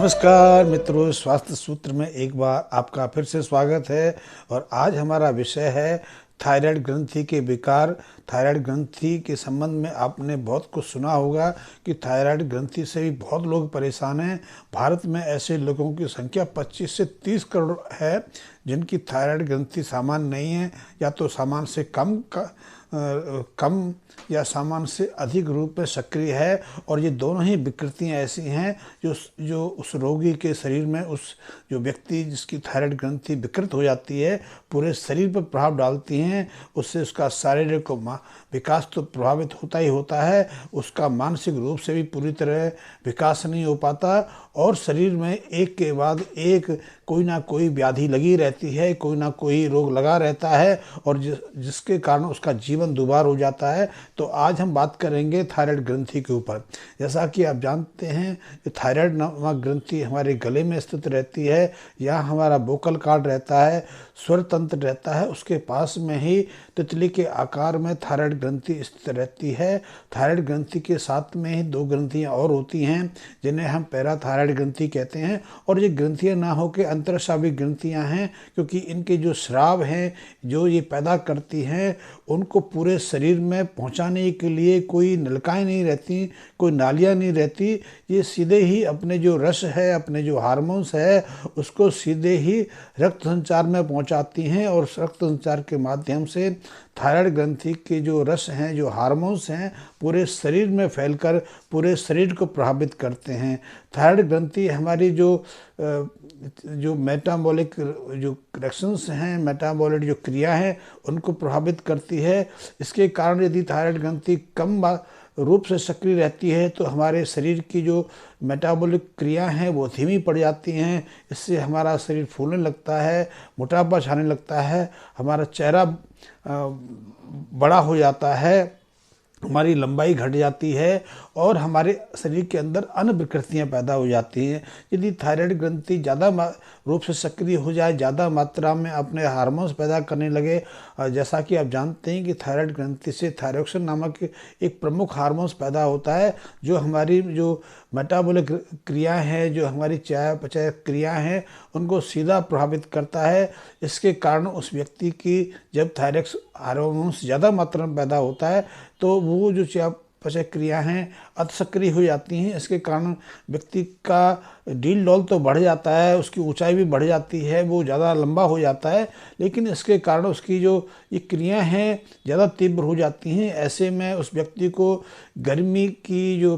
नमस्कार मित्रों, स्वास्थ्य सूत्र में एक बार आपका फिर से स्वागत है। और आज हमारा विषय है थायराइड ग्रंथि के विकार। थायराइड ग्रंथि के संबंध में आपने बहुत कुछ सुना होगा कि थायराइड ग्रंथि से भी बहुत लोग परेशान हैं। भारत में ऐसे लोगों की संख्या 25 से 30 करोड़ है जिनकी थायराइड ग्रंथि सामान्य नहीं है, या तो सामान्य से कम या सामान्य से अधिक रूप में सक्रिय है। और ये दोनों ही विकृतियां ऐसी हैं जो उस रोगी के शरीर में, उस जो व्यक्ति जिसकी थायराइड ग्रंथि विकृत हो जाती है, पूरे शरीर पर प्रभाव डालती हैं। उससे उसका शारीरिक विकास तो प्रभावित होता ही होता है, उसका मानसिक रूप से भी पूरी तरह विकास नहीं हो पाता। और शरीर में एक के बाद एक कोई ना कोई व्याधि लगी रहती है, कोई ना कोई रोग लगा रहता है, और जिसके कारण उसका जीवन दुर्भर हो जाता है। तो आज हम बात करेंगे थायराइड ग्रंथि के ऊपर। जैसा कि आप जानते हैं, थायराइड नामक ग्रंथि हमारे गले में स्थित रहती है, या हमारा वोकल कॉर्ड रहता है, स्वर तंत्र रहता है, उसके पास में ही तितली के आकार में थायराइड ग्रंथि स्थित रहती है। थायराइड ग्रंथि के साथ में ही दो ग्रंथियां और होती हैं जिन्हें हम पैराथायराइड ग्रंथि कहते हैं। और ये ग्रंथियां ना हो के अंतरस्रावी ग्रंथियां हैं, क्योंकि इनके जो स्राव हैं जो ये पैदा करती हैं, उनको पूरे शरीर में पहुंचाने के लिए कोई नलिकाएं नहीं रहती, कोई नालियां नहीं रहती। ये सीधे ही अपने जो रस है, अपने जो हार्मोन्स है, उसको सीधे ही रक्त संचार में पहुंचाती हैं। और रक्त संचार के माध्यम से थायराइड ग्रंथि के जो रस हैं, जो हार्मोन्स हैं, पूरे शरीर में फैलकर पूरे शरीर को प्रभावित करते हैं। थायराइड ग्रंथि हमारी जो मेटाबॉलिक जो रिएक्शंस हैं, मेटाबॉलिक जो क्रिया है, उनको प्रभावित करती है। इसके कारण यदि थायराइड ग्रंथि कम रूप से सक्रिय रहती है तो हमारे शरीर की जो मेटाबॉलिक क्रिया हैं वो धीमी पड़ जाती हैं। इससे हमारा शरीर फूलने लगता है, मोटापा छाने लगता है, हमारा चेहरा बड़ा हो जाता है, हमारी लंबाई घट जाती है, और हमारे शरीर के अंदर अन्य विकृतियाँ पैदा हो जाती हैं। यदि थायराइड ग्रंथि ज़्यादा रूप से सक्रिय हो जाए, ज़्यादा मात्रा में अपने हार्मोन्स पैदा करने लगे, जैसा कि आप जानते हैं कि थायराइड ग्रंथि से थायरोक्सिन नामक एक प्रमुख हार्मोन्स पैदा होता है, जो हमारी जो मेटाबॉलिक क्रिया है, जो हमारी चयापचय क्रिया हैं, उनको सीधा प्रभावित करता है। इसके कारण उस व्यक्ति की जब थायरॉक्स हार्मोन्स ज़्यादा मात्रा में पैदा होता है तो वो जो चयापचय क्रिया हैं अति सक्रिय हो जाती हैं। इसके कारण व्यक्ति का डील डॉल तो बढ़ जाता है, उसकी ऊंचाई भी बढ़ जाती है, वो ज़्यादा लंबा हो जाता है, लेकिन इसके कारण उसकी जो ये क्रियाएँ हैं ज़्यादा तीव्र हो जाती हैं। ऐसे में उस व्यक्ति को गर्मी की जो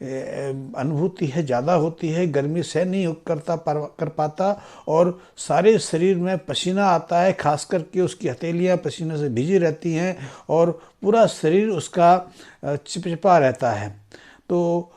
अनुभूति है ज़्यादा होती है, गर्मी सहन नहीं कर पाता, और सारे शरीर में पसीना आता है, खास करके उसकी हथेलियाँ पसीने से भीगी रहती हैं, और पूरा शरीर उसका चिपचिपा रहता है। तो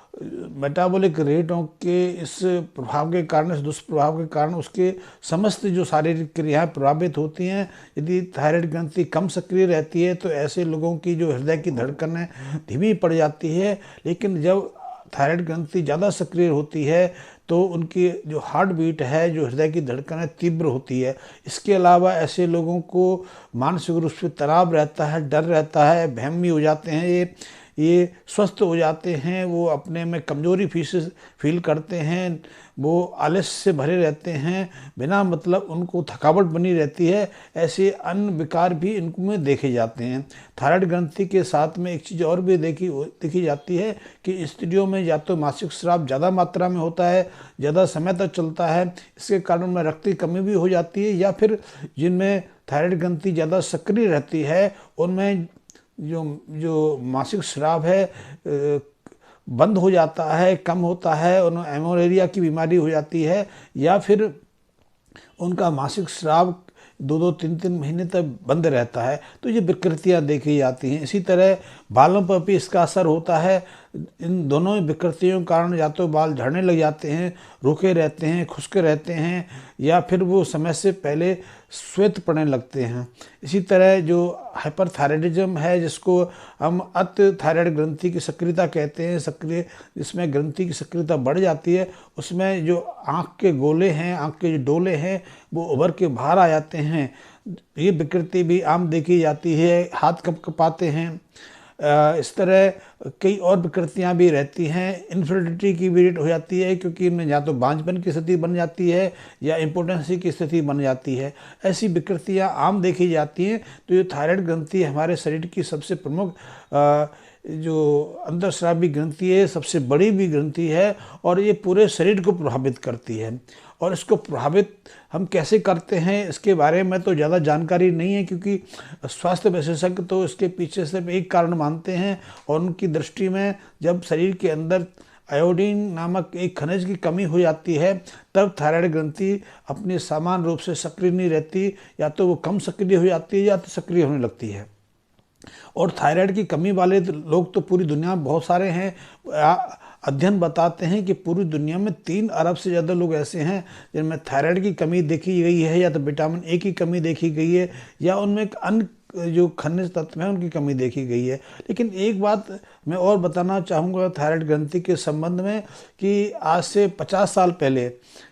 मेटाबॉलिक रेटों के इस प्रभाव के कारण, इस दुष्प्रभाव के कारण उसके समस्त जो शारीरिक क्रियाएं प्रभावित होती हैं। यदि थायराइड ग्रंथि कम सक्रिय रहती है तो ऐसे लोगों की जो हृदय की धड़कनें धीमी पड़ जाती है, लेकिन जब थायराइड ग्रंथि ज़्यादा सक्रिय होती है तो उनकी जो हार्ट बीट है, जो हृदय की धड़कन तीव्र होती है। इसके अलावा ऐसे लोगों को मानसिक रूप से तनाव रहता है, डर रहता है, वहमी हो जाते हैं, ये स्वस्थ हो जाते हैं, वो अपने में कमजोरी फील करते हैं, वो आलस्य से भरे रहते हैं, बिना मतलब उनको थकावट बनी रहती है। ऐसे अन्य विकार भी इनमें देखे जाते हैं। थायराइड ग्रंथि के साथ में एक चीज़ और भी देखी जाती है कि स्त्रियों में या तो मासिक स्राव ज़्यादा मात्रा में होता है, ज़्यादा समय तक चलता है, इसके कारण उनमें रक्त की कमी भी हो जाती है, या फिर जिनमें थायराइड ग्रंथि ज़्यादा सक्रिय रहती है उनमें जो मासिक स्राव है बंद हो जाता है, कम होता है, उन्हें एमोरेरिया की बीमारी हो जाती है, या फिर उनका मासिक स्राव 2-3 महीने तक बंद रहता है। तो ये विकृतियाँ देखी जाती हैं। इसी तरह बालों पर भी इसका असर होता है। इन दोनों विकृतियों के कारण या तो बाल झड़ने लग जाते हैं, रूखे रहते हैं, खुश्क रहते हैं, या फिर वो समय से पहले श्वेत पड़ने लगते हैं। इसी तरह जो हाइपरथायराइडिज्म है, जिसको हम अति थायराइड ग्रंथि की सक्रियता कहते हैं, जिसमें ग्रंथि की सक्रियता बढ़ जाती है, उसमें जो आँख के गोले हैं, आँख के जो डोले हैं, वो उभर के बाहर आ जाते हैं। ये विकृति भी आम देखी जाती है। हाथ कँपाते हैं, इस तरह कई और विकृतियां भी रहती हैं। इनफर्टिलिटी की भी रेट हो जाती है, क्योंकि इनमें या तो बांझपन की स्थिति बन जाती है या इम्पोर्टेंसी की स्थिति बन जाती है। ऐसी विकृतियां आम देखी जाती हैं। तो ये थायराइड ग्रंथि हमारे शरीर की सबसे प्रमुख जो अंतःस्रावी ग्रंथि है, सबसे बड़ी भी ग्रंथि है, और ये पूरे शरीर को प्रभावित करती है। और इसको प्रभावित हम कैसे करते हैं इसके बारे में तो ज़्यादा जानकारी नहीं है, क्योंकि स्वास्थ्य विशेषज्ञ तो इसके पीछे सिर्फ एक कारण मानते हैं, और उनकी दृष्टि में जब शरीर के अंदर आयोडीन नामक एक खनिज की कमी हो जाती है, तब थायराइड ग्रंथि अपने समान रूप से सक्रिय नहीं रहती, या तो वो कम सक्रिय हो जाती है या तो सक्रिय होने लगती है। और थायराइड की कमी वाले लोग तो पूरी दुनिया में बहुत सारे हैं। अध्ययन बताते हैं कि पूरी दुनिया में 3 अरब से ज़्यादा लोग ऐसे हैं जिनमें थायराइड की कमी देखी गई है, या तो विटामिन ए की कमी देखी गई है, या उनमें एक अन्य जो खनिज तत्व हैं उनकी कमी देखी गई है। लेकिन एक बात मैं और बताना चाहूँगा थायराइड ग्रंथि के संबंध में, कि आज से 50 साल पहले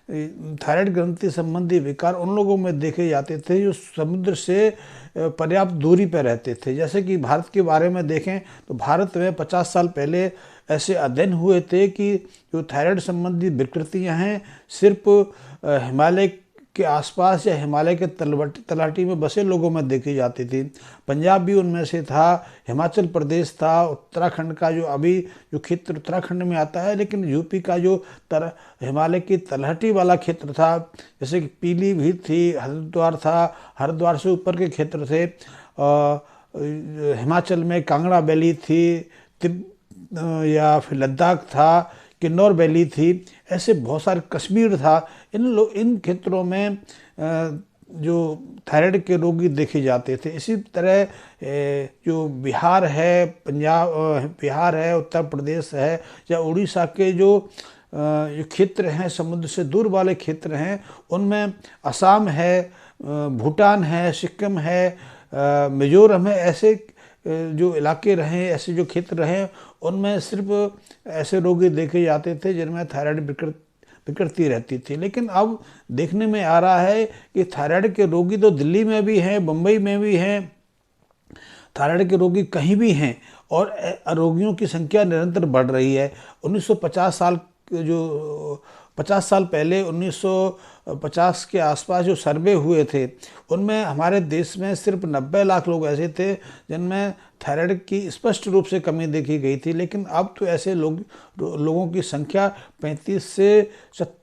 थायराइड ग्रंथि संबंधी विकार उन लोगों में देखे जाते थे जो समुद्र से पर्याप्त दूरी पर रहते थे। जैसे कि भारत के बारे में देखें तो भारत में 50 साल पहले ऐसे अध्ययन हुए थे कि जो थायराइड संबंधी विकृतियां हैं सिर्फ हिमालय के आसपास या हिमालय के तलहटी में बसे लोगों में देखी जाती थी। पंजाब भी उनमें से था, हिमाचल प्रदेश था, उत्तराखंड का जो अभी जो क्षेत्र उत्तराखंड में आता है, लेकिन यूपी का जो हिमालय की तलहटी वाला क्षेत्र था, जैसे कि पीलीभीत थी, हरिद्वार था, हरिद्वार से ऊपर के क्षेत्र थे, हिमाचल में कांगड़ा वैली थी, या फिर लद्दाख था, किन्नौर वैली थी, ऐसे बहुत सारे, कश्मीर था। इन क्षेत्रों में जो थायराइड के रोगी देखे जाते थे। इसी तरह जो बिहार है, बिहार है, उत्तर प्रदेश है, या उड़ीसा के जो क्षेत्र हैं, समुद्र से दूर वाले क्षेत्र हैं, उनमें असम है, भूटान है, सिक्किम है, मिजोरम है, ऐसे जो इलाके रहे, ऐसे जो क्षेत्र रहे, उनमें सिर्फ ऐसे रोगी देखे जाते थे जिनमें थायराइड विकृति रहती थी। लेकिन अब देखने में आ रहा है कि थायराइड के रोगी तो दिल्ली में भी हैं, मुंबई में भी हैं, थायराइड के रोगी कहीं भी हैं, और रोगियों की संख्या निरंतर बढ़ रही है। 50 साल पहले 1950 के आसपास जो सर्वे हुए थे, उनमें हमारे देश में सिर्फ 90 लाख लोग ऐसे थे जिनमें थायराइड की स्पष्ट रूप से कमी देखी गई थी। लेकिन अब तो ऐसे लोगों की संख्या 35 से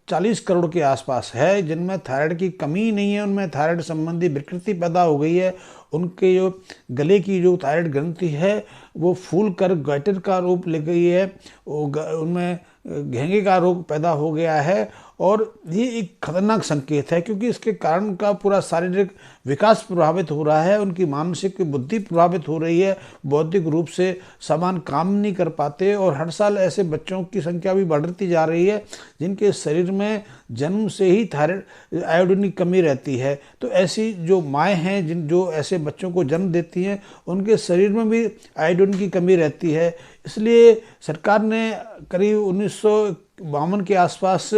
40 करोड़ के आसपास है जिनमें थायराइड की कमी नहीं है, उनमें थायराइड संबंधी विकृति पैदा हो गई है। उनके जो गले की जो थायराइड ग्रंथि है वो फूल कर गैटर का रूप ले गई है, उनमें घेंगे का रोग पैदा हो गया है, और ये एक खतरनाक संकेत है, क्योंकि इसके कारण उनका पूरा शारीरिक विकास प्रभावित हो रहा है, उनकी मानसिक बुद्धि प्रभावित हो रही है, बौद्धिक रूप से समान काम नहीं कर पाते। और हर साल ऐसे बच्चों की संख्या भी बढ़ती जा रही है जिनके शरीर में जन्म से ही थायराइड आयोडीन की कमी रहती है। तो ऐसी जो माएँ हैं जो ऐसे बच्चों को जन्म देती हैं, उनके शरीर में भी आयोडीन की कमी रहती है। इसलिए सरकार ने करीब 1952 के आसपास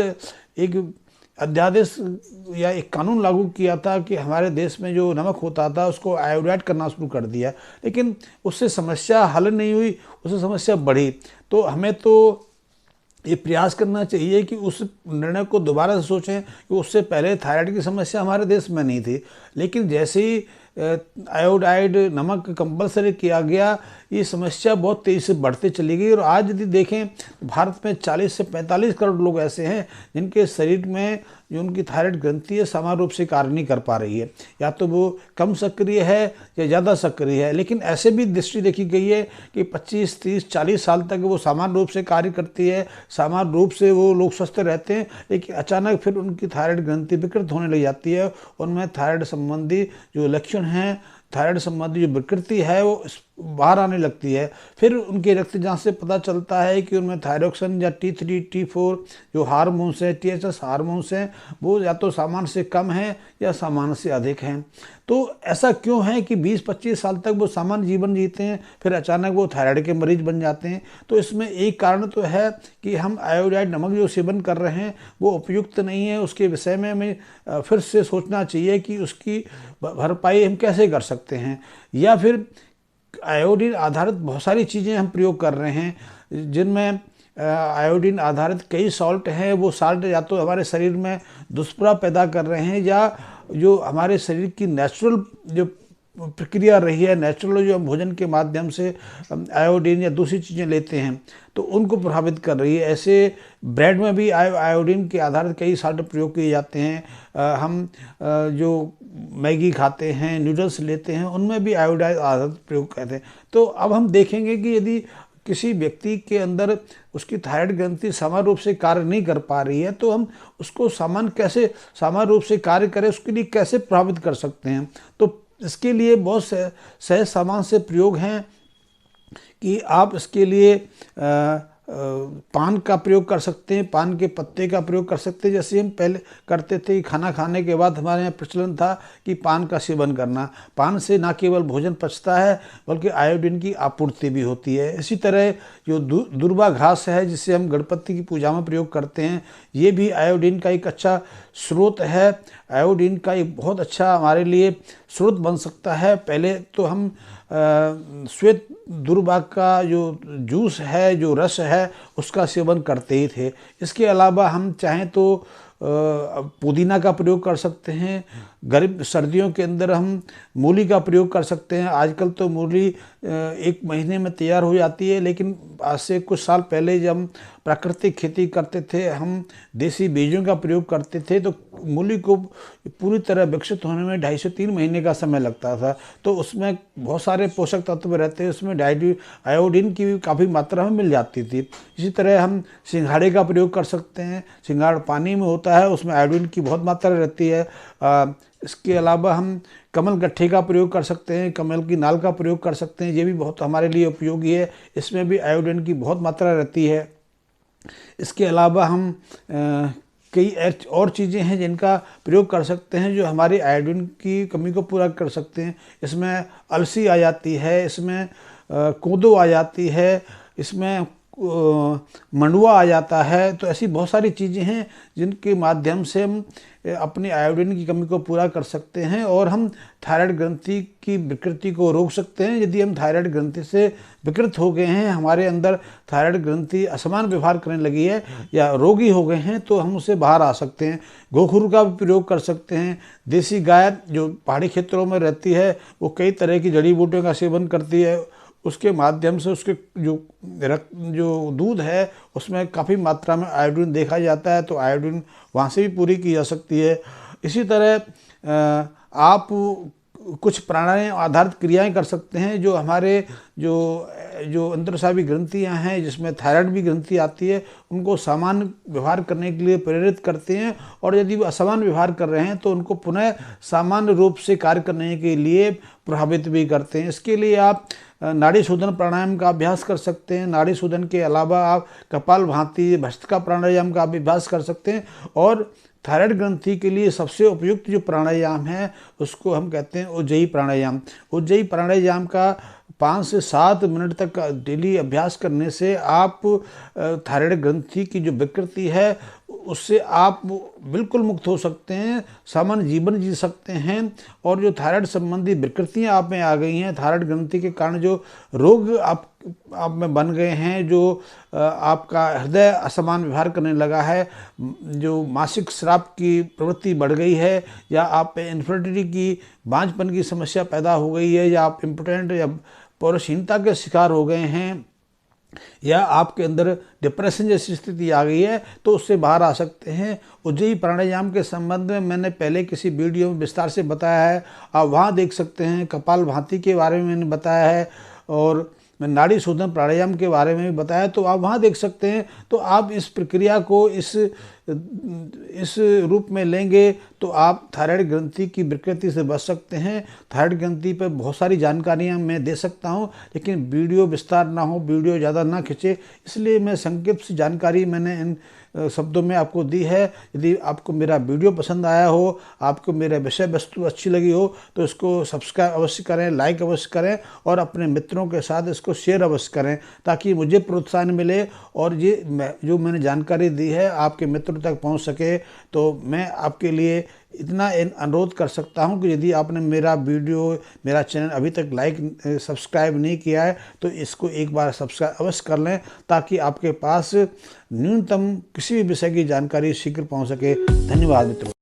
एक अध्यादेश या एक कानून लागू किया था कि हमारे देश में जो नमक होता था उसको आयोडाइड करना शुरू कर दिया, लेकिन उससे समस्या हल नहीं हुई, उससे समस्या बढ़ी। तो हमें तो ये प्रयास करना चाहिए कि उस निर्णय को दोबारा से सोचें कि उससे पहले थायराइड की समस्या हमारे देश में नहीं थी, लेकिन जैसे ही आयोडाइड नमक कंपलसरी किया गया, ये समस्या बहुत तेज़ी से बढ़ते चली गई। और आज यदि देखें भारत में 40 से 45 करोड़ लोग ऐसे हैं जिनके शरीर में जो उनकी थायराइड ग्रंथि है समान रूप से कार्य नहीं कर पा रही है, या तो वो कम सक्रिय है या ज़्यादा सक्रिय है। लेकिन ऐसे भी दृष्टि देखी गई है कि 25, 30, 40 साल तक वो समान रूप से कार्य करती है, समान रूप से वो लोग स्वस्थ रहते हैं, लेकिन अचानक फिर उनकी थायराइड ग्रंथि विकृत होने लग जाती है। उनमें थायराइड संबंधी जो लक्षण हैं, थायराइड संबंधी जो विकृति है वो बाहर आने लगती है। फिर उनके रक्त जांच से पता चलता है कि उनमें थायरोक्सिन या T3, T4 जो हार्मोन्स हैं, THS हार्मोन्स हैं, वो या तो सामान्य से कम हैं या सामान्य से अधिक हैं। तो ऐसा क्यों है कि 20-25 साल तक वो सामान्य जीवन जीते हैं, फिर अचानक वो थायराइड के मरीज बन जाते हैं? तो इसमें एक कारण तो है कि हम आयोडाइड नमक जो सेवन कर रहे हैं वो उपयुक्त नहीं है। उसके विषय में हमें फिर से सोचना चाहिए कि उसकी भरपाई हम कैसे कर सकते हैं, या फिर आयोडीन आधारित बहुत सारी चीज़ें हम प्रयोग कर रहे हैं, जिनमें आयोडीन आधारित कई सॉल्ट हैं। वो सॉल्ट या तो हमारे शरीर में दुष्प्रभाव पैदा कर रहे हैं, या जो हमारे शरीर की नेचुरल जो प्रक्रिया रही है, नेचुरल जो हम भोजन के माध्यम से आयोडीन या दूसरी चीज़ें लेते हैं तो उनको प्रभावित कर रही है। ऐसे ब्रेड में भी आयोडीन के आधारित कई सॉल्ट प्रयोग किए जाते हैं। हम जो मैगी खाते हैं, नूडल्स लेते हैं, उनमें भी आयोडाइड आधारित प्रयोग करते हैं। तो अब हम देखेंगे कि यदि किसी व्यक्ति के अंदर उसकी थायराइड ग्रंथि समान रूप से कार्य नहीं कर पा रही है, तो हम उसको समान रूप से कार्य करें, उसके लिए कैसे प्रभावित कर सकते हैं। तो इसके लिए बहुत सहज सामान से प्रयोग हैं कि आप इसके लिए पान का प्रयोग कर सकते हैं, पान के पत्ते का प्रयोग कर सकते हैं। जैसे हम पहले करते थे, खाना खाने के बाद हमारे यहाँ प्रचलन था कि पान का सेवन करना। पान से न केवल भोजन पचता है बल्कि आयोडीन की आपूर्ति भी होती है। इसी तरह जो दुर्वा घास है, जिसे हम गणपति की पूजा में प्रयोग करते हैं, ये भी आयोडीन का एक अच्छा स्रोत है। आयोडीन का एक बहुत अच्छा हमारे लिए स्रोत बन सकता है। पहले तो हम श्वेत दुर्वा का जो जूस है, जो रस है, उसका सेवन करते ही थे। इसके अलावा हम चाहें तो पुदीना का प्रयोग कर सकते हैं। गर्म सर्दियों के अंदर हम मूली का प्रयोग कर सकते हैं। आजकल तो मूली 1 महीने में तैयार हो जाती है, लेकिन आज से कुछ साल पहले जब हम प्राकृतिक खेती करते थे, हम देसी बीजों का प्रयोग करते थे, तो मूली को पूरी तरह विकसित होने में 2.5 से 3 महीने का समय लगता था। तो उसमें बहुत सारे पोषक तत्व रहते हैं, उसमें आयोडीन की भी काफ़ी मात्रा में मिल जाती थी। इसी तरह हम सिंघाड़े का प्रयोग कर सकते हैं। सिंघाड़ा पानी में होता है, उसमें आयोडीन की बहुत मात्रा रहती है। इसके अलावा हम कमल गट्ठे का प्रयोग कर सकते हैं, कमल की नाल का प्रयोग कर सकते हैं। ये भी बहुत हमारे लिए उपयोगी है, इसमें भी आयोडीन की बहुत मात्रा रहती है। इसके अलावा हम कई और चीज़ें हैं जिनका प्रयोग कर सकते हैं, जो हमारी आयोडीन की कमी को पूरा कर सकते हैं। इसमें अलसी आ जाती है, इसमें कोदो आ जाती है, इसमें मंडुआ आ जाता है। तो ऐसी बहुत सारी चीज़ें हैं जिनके माध्यम से हम अपनी आयोडीन की कमी को पूरा कर सकते हैं और हम थायराइड ग्रंथि की विकृति को रोक सकते हैं। यदि हम थायराइड ग्रंथि से विकृत हो गए हैं, हमारे अंदर थायराइड ग्रंथि असमान व्यवहार करने लगी है या रोगी हो गए हैं, तो हम उससे बाहर आ सकते हैं। गोखरू का भी प्रयोग कर सकते हैं। देसी गाय जो पहाड़ी क्षेत्रों में रहती है, वो कई तरह की जड़ी बूटियों का सेवन करती है। उसके माध्यम से उसके जो दूध है उसमें काफ़ी मात्रा में आयोडीन देखा जाता है, तो आयोडीन वहाँ से भी पूरी की जा सकती है। इसी तरह आप कुछ प्राणायाम आधारित क्रियाएं कर सकते हैं, जो हमारे जो अंतरस्रावी ग्रंथियां हैं, जिसमें थायराइड भी ग्रंथि आती है, उनको सामान्य व्यवहार करने के लिए प्रेरित करते हैं। और यदि वो असामान्य व्यवहार कर रहे हैं तो उनको पुनः सामान्य रूप से कार्य करने के लिए प्रभावित भी करते हैं। इसके लिए आप नाड़ी शोधन प्राणायाम का अभ्यास कर सकते हैं। नाड़ी शोधन के अलावा आप कपालभाति, भस्त्रिका प्राणायाम का भी अभ्यास कर सकते हैं। और थायराइड ग्रंथि के लिए सबसे उपयुक्त जो प्राणायाम है उसको हम कहते हैं उज्जयी प्राणायाम। उज्जयी प्राणायाम का 5 से 7 मिनट तक डेली अभ्यास करने से आप थायराइड ग्रंथि की जो विकृति है उससे आप बिल्कुल मुक्त हो सकते हैं, सामान्य जीवन जी सकते हैं। और जो थायराइड संबंधी विकृतियां आप में आ गई हैं, थायराइड ग्रंथि के कारण जो रोग आप में बन गए हैं, जो आपका हृदय असमान व्यवहार करने लगा है, जो मासिक स्राव की प्रवृत्ति बढ़ गई है, या आप इन्फर्टिलिटी की बांझपन की समस्या पैदा हो गई है, या आप इम्पोटेंट या पौरुषहीनता के शिकार हो गए हैं, या आपके अंदर डिप्रेशन जैसी स्थिति आ गई है, तो उससे बाहर आ सकते हैं। उज्जयी प्राणायाम के संबंध में मैंने पहले किसी वीडियो में विस्तार से बताया है, आप वहाँ देख सकते हैं। कपालभाति के बारे में मैंने बताया है और मैं नाड़ी शोधन प्राणायाम के बारे में भी बताया, तो आप वहाँ देख सकते हैं। तो आप इस प्रक्रिया को इस रूप में लेंगे तो आप थायराइड ग्रंथि की विकृति से बच सकते हैं। थायराइड ग्रंथि पर बहुत सारी जानकारियाँ मैं दे सकता हूँ, लेकिन वीडियो विस्तार ना हो, वीडियो ज़्यादा ना खिंचे, इसलिए मैं संक्षिप्त सी जानकारी मैंने इन शब्दों में आपको दी है। यदि आपको मेरा वीडियो पसंद आया हो, आपको मेरा विषय वस्तु अच्छी लगी हो, तो इसको सब्सक्राइब अवश्य करें, लाइक अवश्य करें और अपने मित्रों के साथ इसको शेयर अवश्य करें, ताकि मुझे प्रोत्साहन मिले और ये जो मैंने जानकारी दी है आपके मित्रों मित्रों तक पहुंच सके। तो मैं आपके लिए इतना अनुरोध कर सकता हूं कि यदि आपने मेरा चैनल अभी तक सब्सक्राइब नहीं किया है तो इसको एक बार सब्सक्राइब अवश्य कर लें, ताकि आपके पास न्यूनतम किसी भी विषय की जानकारी शीघ्र पहुंच सके। धन्यवाद मित्रों।